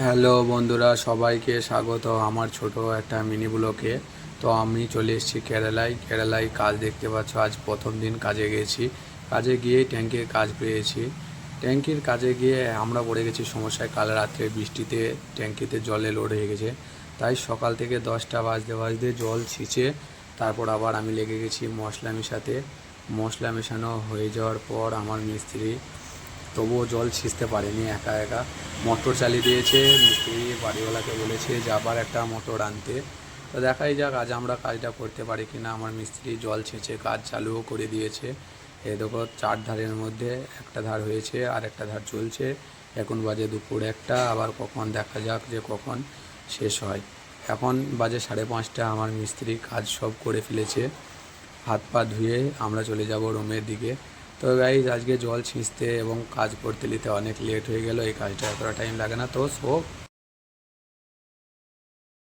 Hello বন্ধুরা, সবাইকে স্বাগত আমার ছোট একটা মিনি ব্লকে। তো আমি চলে এসেছি কেরালায় কাজ দেখতে পাচ্ছ। আজ প্রথম দিন কাজে গেছি। কাজে গিয়ে ট্যাঙ্কির কাজ পেয়েছি। ট্যাঙ্কির কাজে গিয়ে আমরা পড়ে গেছি সমস্যায়। কাল রাত্রে বৃষ্টিতে ট্যাঙ্কিতে জলে লোড হয়ে গেছে, তাই সকাল থেকে 10টা বাজতে বাজতে জল ছিঁচে তারপর আবার আমি লেগে গেছি মশলা মেশাতে। মশলা মেশানো হয়ে যাওয়ার পর আমার মিস্ত্রি তবুও জল ছিঁচতে পারেনি একা একা। মোটর চালিয়ে দিয়েছে মিস্ত্রি, বাড়িওয়ালাকে বলেছে যে আবার একটা মোটর আনতে। তো দেখাই যাক আজ আমরা কাজটা করতে পারি কি না। আমার মিস্ত্রি জল ছেঁচে কাজ চালুও করে দিয়েছে। এ দেখো, 4 ধারের মধ্যে একটা ধার হয়েছে আর একটা ধার চলছে। এখন বাজে দুপুর একটা, আবার কখন দেখা যাক যে কখন শেষ হয়। এখন বাজে 5:30। আমার মিস্ত্রি কাজ সব করে ফেলেছে। হাত পা ধুয়ে আমরা চলে যাব রুমের দিকে। তো গাইজ, আজকে জল ছিঁচতে এবং কাজ করতে নিতে অনেক লেট হয়ে গেল। এই কাজটা এতটা টাইম লাগে না, তো সো